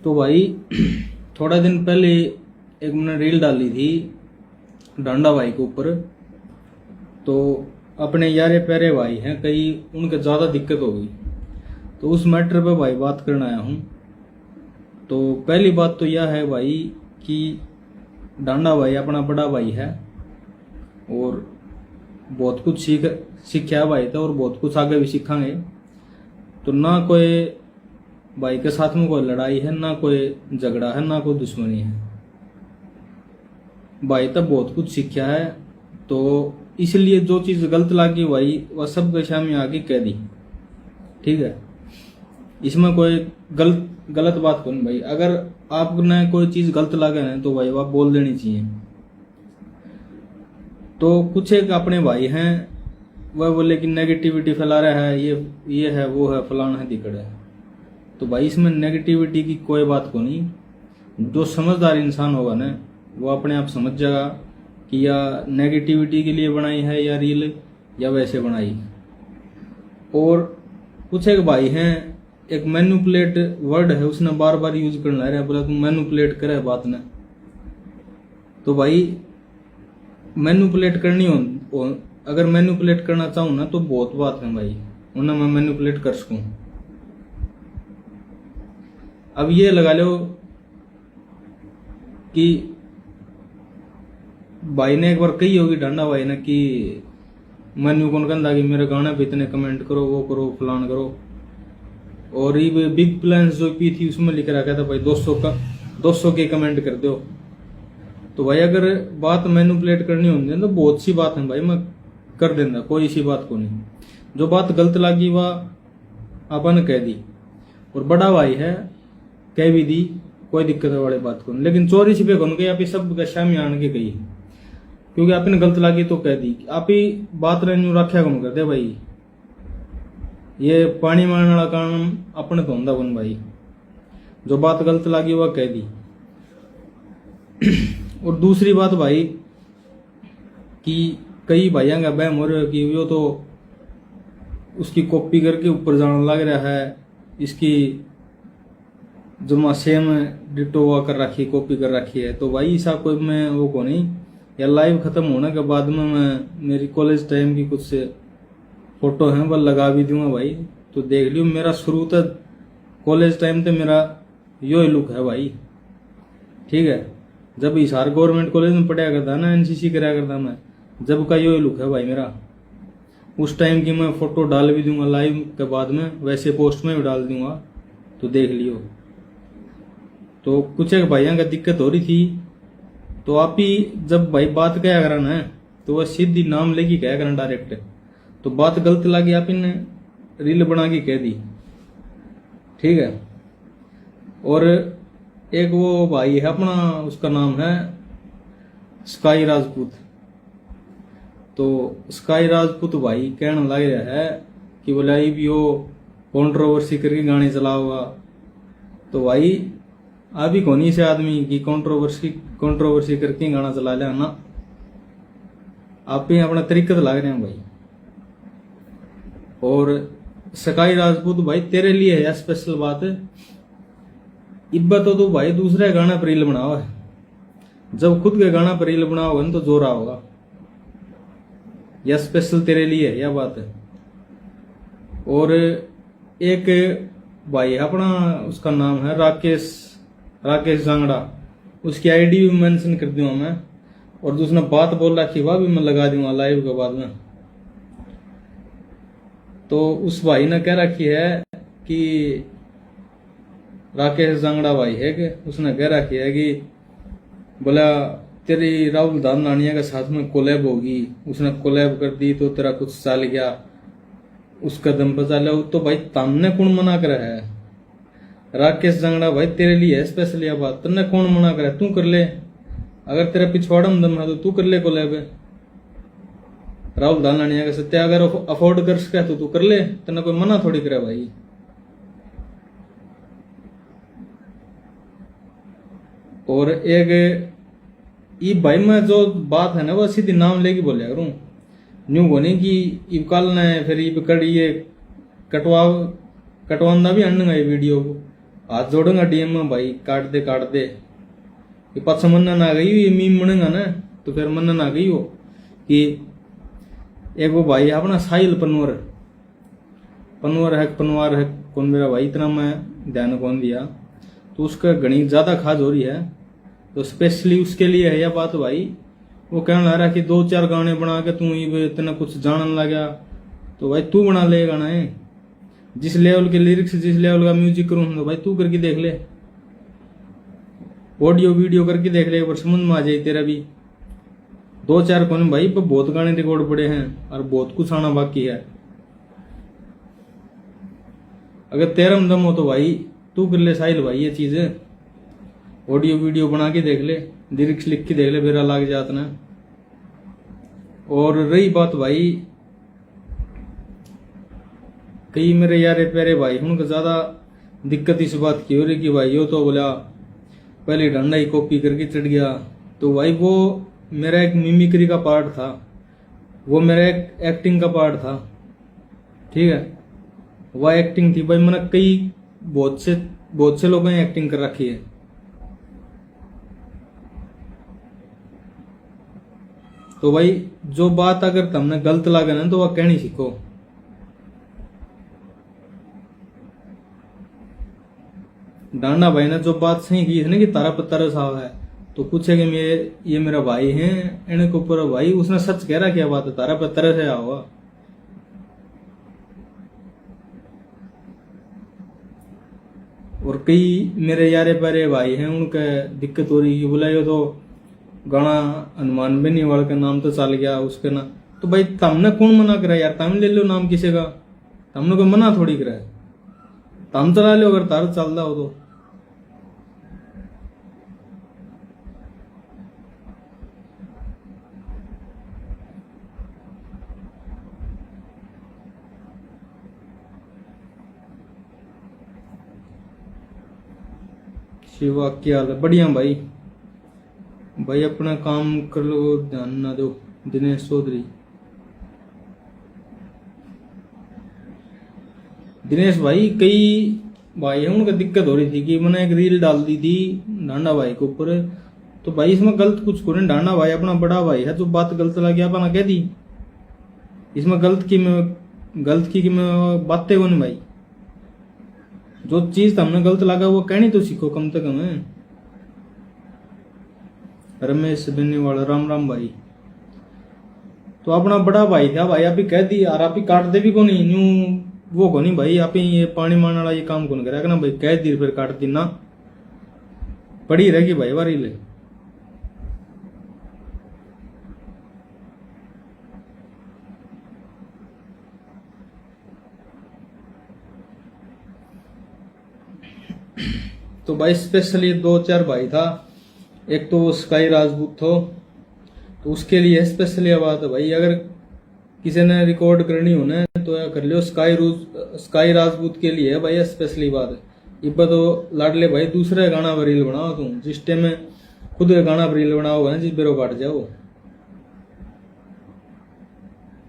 तो भाई थोड़ा दिन पहले एक मैंने रील डाली थी डांडा भाई के ऊपर। तो अपने यारे प्यारे भाई हैं कई, उनके ज़्यादा दिक्कत हो गई, तो उस मैटर पे भाई बात करने आया हूँ। तो पहली बात तो यह है भाई कि डांडा भाई अपना बड़ा भाई है और बहुत कुछ सीखा है भाई था और बहुत कुछ आगे भी सीखेंगे। तो ना कोई भाई के साथ में कोई लड़ाई है, ना कोई झगड़ा है, ना कोई दुश्मनी है। भाई तब बहुत कुछ सीखा है, तो इसलिए जो चीज़ गलत लगी भाई वह सबके सामने आके कह दी। ठीक है, इसमें कोई गलत बात कौन भाई। अगर आपने कोई चीज़ गलत लगे ना तो भाई वह बोल देनी चाहिए। तो कुछ एक अपने भाई हैं वह बोले कि नेगेटिविटी फैला रहा है, ये है वो है फलाना है दिक्कत है। तो भाई इसमें नेगेटिविटी की कोई बात को नहीं। जो समझदार इंसान होगा ना वो अपने आप समझ जाएगा कि या नेगेटिविटी के लिए बनाई है या रील या वैसे बनाई। और कुछ एक भाई हैं, एक मैनिपुलेट वर्ड है उसने बार बार यूज करना है, बोला तुम मैनिपुलेट करे बात ने। तो भाई मैनिपुलेट करनी हो, अगर मैनिपुलेट करना चाहूँ ना तो बहुत बात है भाई, उन्हें मैं मैनिपुलेट कर सकूँ। अब ये लगा लो कि भाई ने एक बार कही होगी डांडा भाई ने कि मैन्यू कौन कहता कि मेरे गाने पे इतने कमेंट करो, वो करो, फलान करो। और ये बिग प्लान्स जो पी थी उसमें लिख रखा था भाई 200 के कमेंट कर दो। तो भाई अगर बात मैनिपुलेट करनी होती तो बहुत सी बात है भाई, मैं कर देना, कोई सी बात को नहीं। जो बात गलत लगी वह अपन कह दी, और बड़ा भाई है कह भी दी, कोई दिक्कत वाली बात को नहीं। लेकिन चोरी छिपे कौन गई, आप सब सामने आन के गई, क्योंकि आपने गलत लगी तो कह दी। आप ही बात रहने रखा कौन कर दे भाई, ये पानी मारने वाला काम अपने तो होंदा कौन भाई। जो बात गलत लगी वह कह दी। और दूसरी बात भाई कि कई भाइयों का बहम हो रहा है कि वो तो उसकी कॉपी करके ऊपर जाने लग रहा है, इसकी जमा सेम डिटो हुआ कर रखी, कॉपी कर रखी है। तो भाई ऐसा कोई मैं वो को नहीं, या लाइव खत्म होने के बाद में मैं मेरी कॉलेज टाइम की कुछ फोटो हैं वह लगा भी दूंगा भाई, तो देख लियो। मेरा शुरू तक कॉलेज टाइम तक मेरा यो ही लुक है भाई। ठीक है, जब हिसार गवर्नमेंट कॉलेज में पढ़ाया करता ना, एनसीसी कराया करता मैं, जब का यो ही लुक है भाई मेरा। उस टाइम की मैं फोटो डाल भी दूंगा लाइव के बाद में, वैसे पोस्ट में भी डाल दूंगा, तो देख लियो। तो कुछ एक भाइयों का दिक्कत हो रही थी, तो आप ही जब भाई बात क्या करना है तो वह सीधी नाम लेके क्या करना डायरेक्ट। तो बात गलत लगी, आप इन्हें रील बना के कह दी। ठीक है, और एक वो भाई है अपना, उसका नाम है स्काई राजपूत। तो स्काई राजपूत भाई कहने लग रहा है कि बोला ये भी वो कंट्रोवर्सी करके गाने चलाओगा। तो भाई अभी कौन से आदमी की कंट्रोवर्सी करके गाना चला लिया ना, आप ही अपना तरीका तो लग रहे हैं भाई। और स्काई राजपूत भाई तेरे लिए है स्पेशल बात, इब्बा तो भाई दूसरे गाना पर रील बनाओ है, जब खुद के गाना पर रील बनाओ तो जोरा होगा। यह स्पेशल तेरे लिए है यह बात है। और एक भाई अपना, उसका नाम है राकेश जांगड़ा, उसकी आईडी भी मेंशन कर दूंगा मैं, और दूसरा बात बोल रखी वह भी मैं लगा दूंगा लाइव के बाद में। तो उस भाई ने कह रखी है कि राकेश जांगड़ा भाई है कि उसने कह रखी है कि बोला तेरी राहुल धानदानिया के साथ में कोलैब होगी, उसने कोलैब कर दी तो तेरा कुछ चल गया, उस कदम पर चले। तो भाई तमने कौन मना कर है, राकेश जांगड़ा भाई तेरे लिए है स्पेशल यह बात, तन्ने कौन मना करे, तू कर ले। अगर तेरा पिछवाड़ा में दम है तो तू कर ले कोलैब राहुल धानदानिया के सत्या, अगर अफोर्ड कर सके तो तू कर ले, तन्ने कोई मना थोड़ी करे भाई। और एक ये भाई मैं जो बात है ना वो सीधी नाम लेके बोलिया करूं, न्यू को नहीं कि इब कल ने फिर इब कड़ी ये कटवांदा भी अंडगा ये वीडियो को, हाथ जोड़ूंगा डीएम में भाई, काट दे ये पाछा मन ना गई ये मीम बनेगा ना, तो फिर मन ना गई हो कि एक वो भाई है अपना साहिल पनवार है कौन मेरा भाई, इतना मैं ध्यान कौन दिया, तो उसका घनी ज्यादा खाज हो रही है, तो स्पेशली उसके लिए है यह बात भाई। वो कहने लग रहा कि 2-4 गाने बना के तू इतना कुछ जानने लगा, तो भाई तू बना ले गाना है, जिस लेवल के लिरिक्स जिस लेवल का म्यूजिक करूँ तो भाई तू करके देख ले, ऑडियो वीडियो करके देख ले, एक बार समझ में आ जाए तेरा भी। 2-4 कौन भाई पर बहुत गाने रिकॉर्ड पड़े हैं और बहुत कुछ आना बाकी है। अगर तेरा में दम हो तो भाई तू कर ले साहिल भाई ये चीज, ऑडियो वीडियो बना के देख ले, लिरिक्स लिख के देख ले, मेरा लाग जात ना। और रही बात भाई कई मेरे यारे प्यारे भाई उनको ज्यादा दिक्कत इस बात की हो रही कि भाई यो तो बोला पहले डंडा ही कॉपी करके चढ़ गया, तो भाई वो मेरा एक मिमिक्री का पार्ट था, वो मेरा एक एक्टिंग का पार्ट था, ठीक है। वह एक्टिंग थी भाई, मैंने कई बहुत से लोगों ने एक्टिंग कर रखी है, तो भाई जो बात अगर तुमने गलत लगे ना तो वह कहनी सीखो। डांडा भाई ने जो बात सही की है ना कि तारा पर तरस आवा है, तो पूछे कि ये मेरा भाई है इन्हें के ऊपर भाई, उसने सच कह रहा क्या बात है, तारा पर तरस है आवा। और कई मेरे यारे प्यारे भाई हैं उनके दिक्कत हो रही है, बोला ये तो गाना हनुमान बेनीवाल का नाम तो चल गया उसके ना, तो भाई तुमने कौन मना करा यार, तुम ले लो नाम किसी का, तुमने कोई मना थोड़ी करा है, तुम चला लो अगर तार चलता हो तो। शिवा क्या हाल है, बढ़िया भाई, भाई अपना काम कर लो ध्यान ना दो। दिनेश चौधरी, दिनेश भाई कई भाई है उनका दिक्कत हो रही थी कि मैंने एक रील डाल दी थी डांडा भाई के ऊपर, तो भाई इसमें गलत कुछ करें, डांडा भाई अपना बड़ा भाई है, जो बात गलत लगी अपना कह दी, इसमें गलत की मैं बातें को नहीं भाई, जो चीज हमने गलत लगा वो कहनी तो सीखो कम से कम है। रमेश बेनीवाल, राम राम भाई, तो अपना बड़ा भाई था भाई, आप ही कह दी यार, आप ही काट दे भी को नहीं न्यू वो को नहीं भाई, आप ही ये पानी मारने वाला ये काम कौन करेगा ना भाई, कह दी फिर काट दी ना, पड़ी रहेगी भाई वारी ले। तो भाई स्पेशली 2-4 भाई था, एक तो स्काई राजपूत थो, तो उसके लिए स्पेशली बात है भाई, अगर किसी ने रिकॉर्ड करनी हो ना तो या कर लियो, स्काई राजपूत के लिए है भाई स्पेशली बात है। इब्बा तो लाडले भाई दूसरे गाना पर रील बनाओ तुम, जिस टाइम में खुद गाना पर रील बनाओ ना जिस बेरो काट जाओ,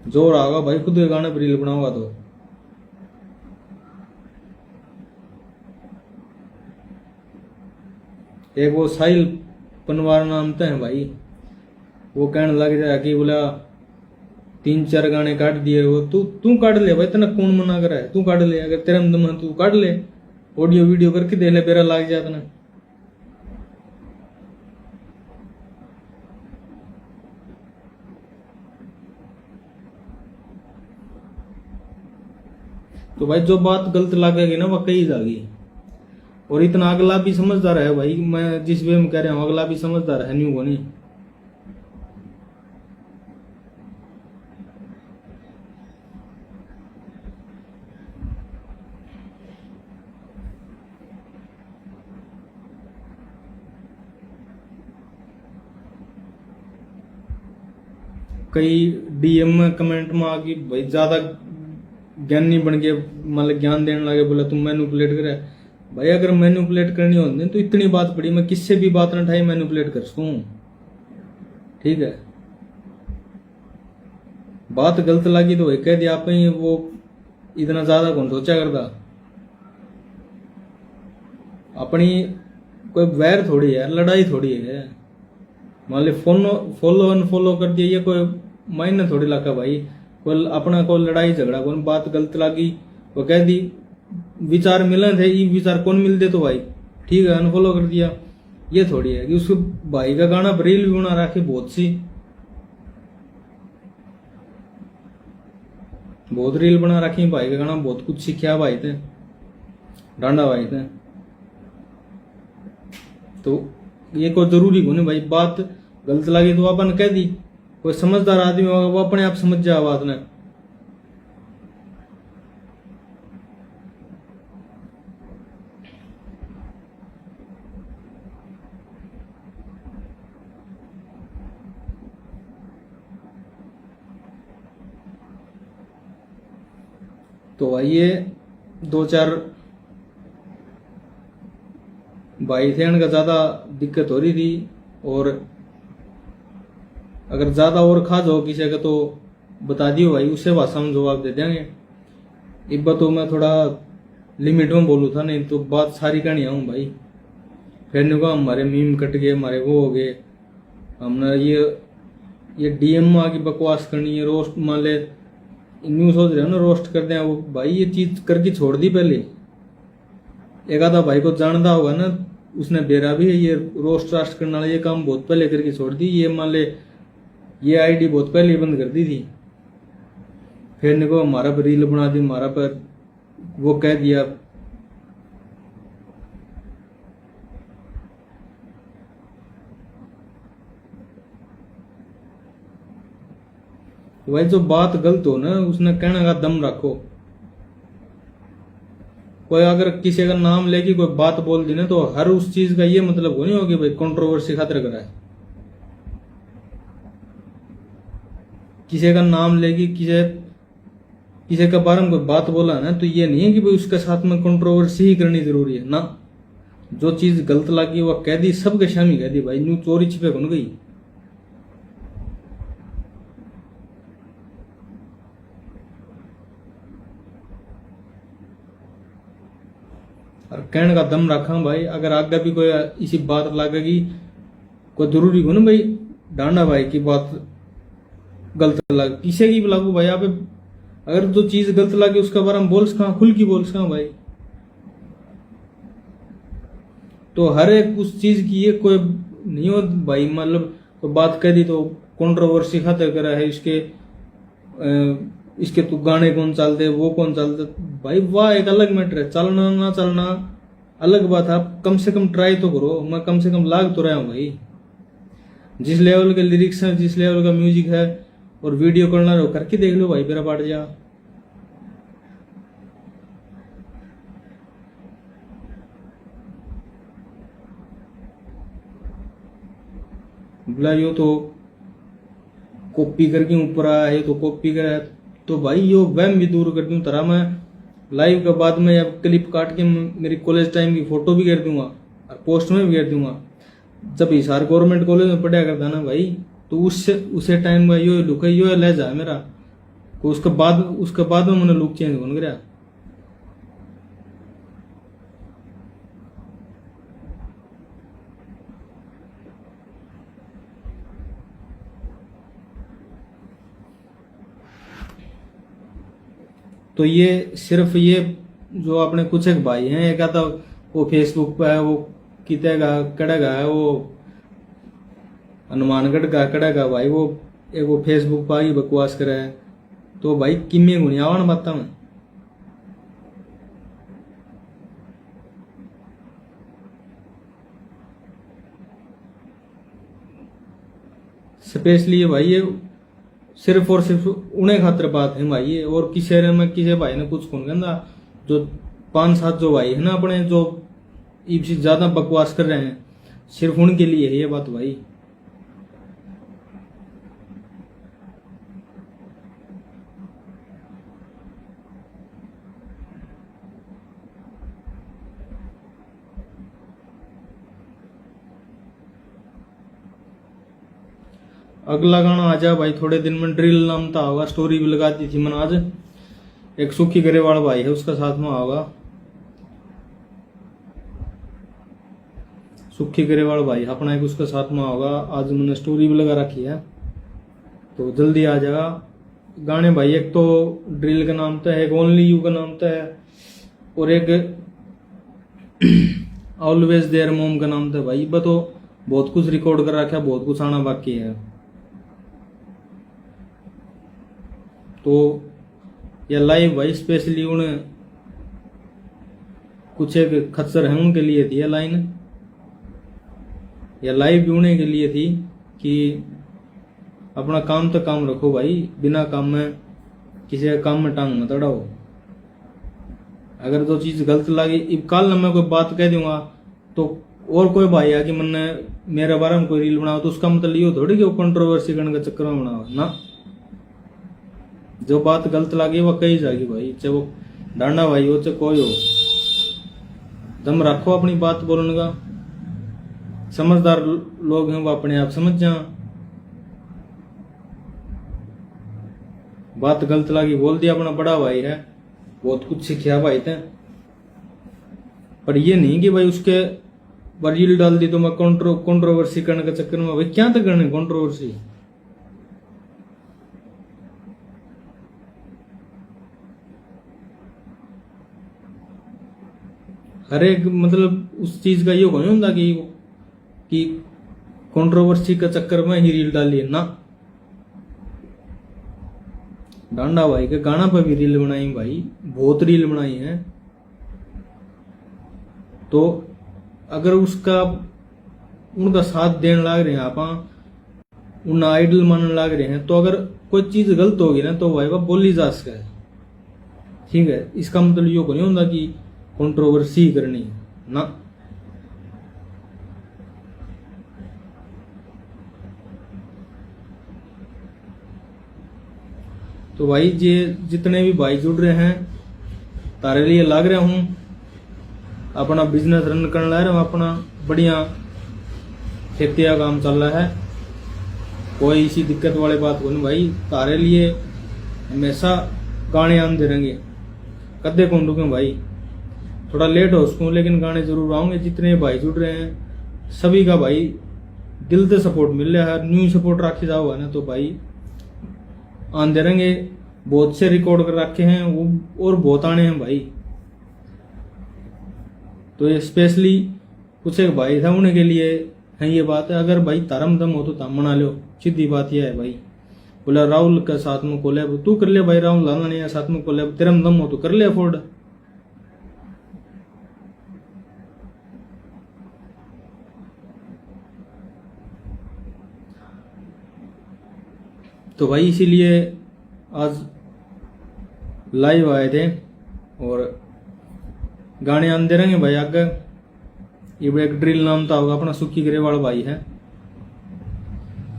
जोर आगा भाई खुद गाना पर रील बनाओगा तो। एक वो साहिल पनवार नाम तो है भाई, वो कहने लग जाए कि बोला 3-4 गाने काट दिए, वो तू काट ले भाई, तेना कौन मना करा है, तू काट ले, अगर तेरा दम है तू काट ले, ऑडियो वीडियो करके देख ले, बेरा लाग जाता ना। तो भाई जो बात गलत लगेगी ना वह कही जाएगी, और इतना अगला भी समझदार है भाई, मैं जिस वे में कह रहा हूँ अगला भी समझदार है, न्यू को नहीं। कई डीएम में कमेंट में आ गई भाई, ज्यादा ज्ञानी बन गए, मतलब ज्ञान देने लगे, बोला तुम मैनिपुलेट करे भाई, अगर मैनिपुलेट करनी होती तो इतनी बात पड़ी, मैं किससे भी बात ना उठाई मैनिपुलेट कर सकूं, ठीक है। बात गलत लगी तो भाई कह दिया आप ही, वो इतना ज्यादा कौन सोचा करता। अपनी कोई वैर थोड़ी है, लड़ाई थोड़ी है। मान ली फॉलो अनफॉलो कर दिया, ये कोई मायने थोड़ी लगा भाई। कोई अपना कोई लड़ाई झगड़ा, कोई बात गलत लगी वो कह दी, विचार मिले थे, ये विचार कौन मिल दे तो भाई ठीक है अनफॉलो कर दिया। ये थोड़ी है कि उसके भाई का गाना रील भी बना रखी बहुत रील बना रखी भाई का गाना, बहुत कुछ सीखा भाई थे, डांडा भाई थे। तो ये कोई जरूरी को नहीं भाई, बात गलत लगी तो अपन कह दी। कोई समझदार आदमी होगा वो अपने आप समझ जाए बात ने। तो भाई ये 2-4 भाई थे, उनका ज्यादा दिक्कत हो रही थी। और अगर ज्यादा और खा जाओ किसी का तो बता दियो भाई, उससे भाषा में जवाब दे देंगे। इब्बा तो मैं थोड़ा लिमिट में बोलू था, नहीं तो बात सारी कहनी आऊँ भाई। फिर नहीं कहा हमारे मीम कट गए, हमारे वो हो गए, हमने ये डीएम में आके बकवास करनी है, रोस्ट मान ले न्यू सोच रहे हो ना रोस्ट कर दें। वो भाई ये चीज करके छोड़ दी पहले। एक आधा भाई को जानता होगा ना, उसने बेरा भी ये रोस्ट रास्ट करने वाला ये काम बहुत पहले करके छोड़ दी। ये मान ले ये आईडी बहुत पहले बंद कर दी थी। फिर निको हमारा पर रील बना दी, हमारा पर वो कह दिया। भाई जो बात गलत हो ना उसने कहने का दम रखो। कोई अगर किसी का नाम लेके कोई बात बोल दी ना तो हर उस चीज का ये मतलब नहीं होगी भाई कंट्रोवर्सी खातिर करा है। किसी का नाम लेके किसी के बारे में कोई बात बोला ना तो ये नहीं है कि भाई उसके साथ में कंट्रोवर्सी ही करनी जरूरी है ना। जो चीज गलत लगी वो कह दी, सबके सामने कह दी भाई, न्यू चोरी छिपे कौन गई। और कहने का दम रखा भाई। अगर आगे भी कोई इसी बात लगेगी, कोई जरूरी हो ना भाई डांडा भाई की बात गलत लग, किसी की भी लागू भाई। आप अगर जो चीज गलत लगे उसके बारे में बोल सका, खुल की बोल सका भाई। तो हर एक उस चीज की ये कोई नहीं हो भाई, मतलब कोई बात कह दी तो कंट्रोवर्सी खातिर करा है। इसके तो गाने कौन चलते, वो कौन चलते भाई, वाह एक अलग मैटर है। चलना ना चलना अलग बात है, आप कम से कम ट्राई तो करो। मैं कम से कम लाग तो रहा हूँ भाई। जिस लेवल के लिरिक्स है, जिस लेवल का म्यूजिक है और वीडियो करना रहो करके देख लो भाई, मेरा पाट जा। बोला यो तो कॉपी करके ऊपर आया है, तो कॉपी करा तो भाई यो वहम भी दूर कर दूं तरह। मैं लाइव के बाद में अब क्लिप काट के मेरी कॉलेज टाइम की फोटो भी कर दूंगा और पोस्ट में भी कर दूंगा। जब हिसार गवर्नमेंट कॉलेज में पढ़ा करता ना भाई, तो उसे टाइम में यो लुक यो ले जा मेरा को। उसके बाद में मैंने लुक चेंज हो गया। तो ये सिर्फ ये जो अपने कुछ एक भाई हैं, एक आता वो फेसबुक पे है, वो किते का कड़ेगा है, वो हनुमानगढ़ का कड़ेगा भाई, वो एक वो फेसबुक पर ही बकवास करे है। तो भाई किम्मे गुनियावा ना बात में। स्पेशली ये भाई ये सिर्फ और सिर्फ उन्हें खातर बात है भाई ये। और किसी में किसी भाई ने कुछ कौन कहना, जो 5-7 जो भाई है ना अपने, जो इससे ज्यादा बकवास कर रहे हैं, सिर्फ उनके लिए है ये बात भाई। अगला गाना आ जा भाई थोड़े दिन में, ड्रिल नाम था होगा, स्टोरी भी लगा दी थी मैंने आज। एक सुखी गरेवाल भाई है उसका साथ में होगा। सुखी गरेवाल भाई अपना एक उसका साथ में होगा। आज मैंने स्टोरी भी लगा रखी है तो जल्दी आ जाएगा। गाने भाई एक तो ड्रिल का नाम तो है, एक ओनली यू का नाम तो है, और एक ऑलवेज देयर मोम का नाम तो है भाई। बस तो बहुत कुछ रिकॉर्ड कर रखा है, बहुत कुछ आना बाकी है। तो यह लाइव भाई स्पेशली उन कुछ एक खच्चर है उनके लिए थी यह लाइन। यह लाइव भी उन्हीं के लिए थी कि अपना काम तो काम रखो भाई, बिना काम में किसी के काम में टांग मत अड़ाओ। अगर तो चीज गलत लगी, अब कल मैं कोई बात कह दूंगा तो और कोई भाई आ कि मैंने मेरे बारे में कोई रील बनाओ तो उसका मतलब ये थोड़ी कि वो कंट्रोवर्सी करने के चक्कर में बनाओ ना। जो बात गलत लगी वो कही जाएगी भाई, चाहे वो डांडा भाई हो चाहे कोई हो। दम रखो अपनी बात बोलने का। समझदार लोग हैं वो अपने आप समझ जा। बात गलत लगी बोल दिया, अपना बड़ा भाई है, बहुत कुछ सीखा भाई थे। पर ये नहीं कि भाई उसके रील डाल दी तो मैं कंट्रोवर्सी करने के चक्कर में, भाई क्या तो करने कंट्रोवर्सी। हर एक मतलब उस चीज का ये नहीं होता कि कंट्रोवर्सी के चक्कर में ही रील डाली है ना। डांडा भाई के गाना पर भी रील बनाई भाई, बहुत रील बनाई है। तो अगर उसका उनका साथ देने लग रहे हैं आप, उन आइडल मानने लग रहे हैं, तो अगर कोई चीज गलत होगी ना तो भाई वह बोली जा सके, ठीक है। इसका मतलब ये नहीं होता कि कंट्रोवर्सी करनी ना। तो भाई ये जितने भी भाई जुड़ रहे हैं तारे लिए लाग रहा हूं, अपना बिजनेस रन करने लग रहा हूं, अपना बढ़िया खेती का काम चल रहा है, कोई इसी दिक्कत वाली बात को नहीं भाई। तारे लिए हमेशा गाने आते रहेंगे, कदे कौन रुके भाई। थोड़ा लेट हो सकूं लेकिन गाने जरूर आऊंगे। जितने भाई जुड़ रहे हैं सभी का भाई दिल से सपोर्ट मिल रहा है। न्यू सपोर्ट रखे जाओगा ना तो भाई आंदे रहेंगे। बहुत से रिकॉर्ड कर रखे हैं वो और बहुत आने हैं भाई। तो ये स्पेशली कुछ एक भाई था उन्हीं के लिए है ये बात है। अगर भाई धर्म दम हो तो तुम मना लो, सीधी बात यह है भाई। बोला राहुल के साथ में कोलैब तू कर ले भाई, राहुल लाना नहीं है साथ में कोलैब, तेरा दम हो तो कर ले अफोर्ड। तो भाई इसीलिए आज लाइव आए थे और गाने आते रहेंगे भाई आगे। ये एक ड्रिल नाम था होगा अपना, सुखी गरेवाल भाई है।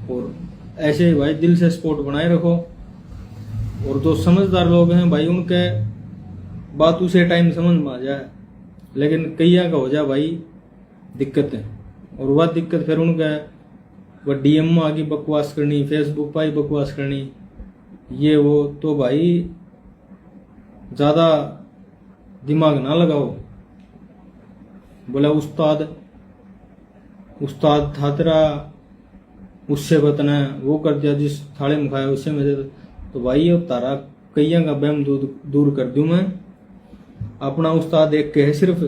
और ऐसे भाई दिल से सपोर्ट बनाए रखो। और जो समझदार लोग हैं भाई उनके बात उसे टाइम समझ में आ जाए, लेकिन कईया का हो जाए भाई दिक्कत है। और वह दिक्कत फिर उनका वह डीएम में आगे बकवास करनी, फेसबुक पर ही बकवास करनी, ये वो। तो भाई ज्यादा दिमाग ना लगाओ। बोला उस्ताद था तेरा, उससे बतना वो कर दिया, जिस थाले में खाया उससे में दे। तो भाई अब तारा कईया का बहम दूर कर दूं मैं। अपना उस्ताद एक के है, सिर्फ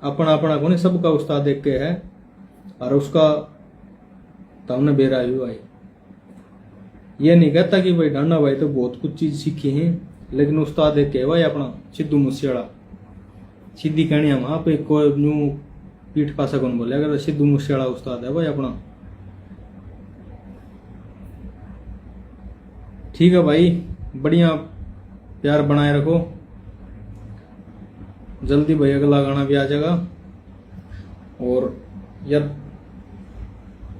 अपना अपना को नहीं, सबका उस्ताद एक के है। और उसका तुमने बेरा हुआ है। ये नहीं कहता कि भाई डांडा भाई तो बहुत कुछ चीज सीखी है, लेकिन उस्ताद एक है भाई अपना सिद्धू मूसेवाला। सीधी कहनी हम आप एक कोई न्यू पीठ पासा कौन बोले, अगर सिद्धू मूसेवाला उस्ताद है भाई अपना। ठीक है भाई, बढ़िया प्यार बनाए रखो। जल्दी भाई अगला गाना भी आ जाएगा। और यार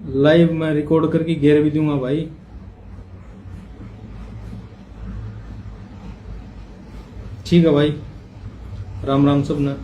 लाइव में रिकॉर्ड करके घेर भी दूंगा भाई। ठीक है भाई, राम राम सब ना।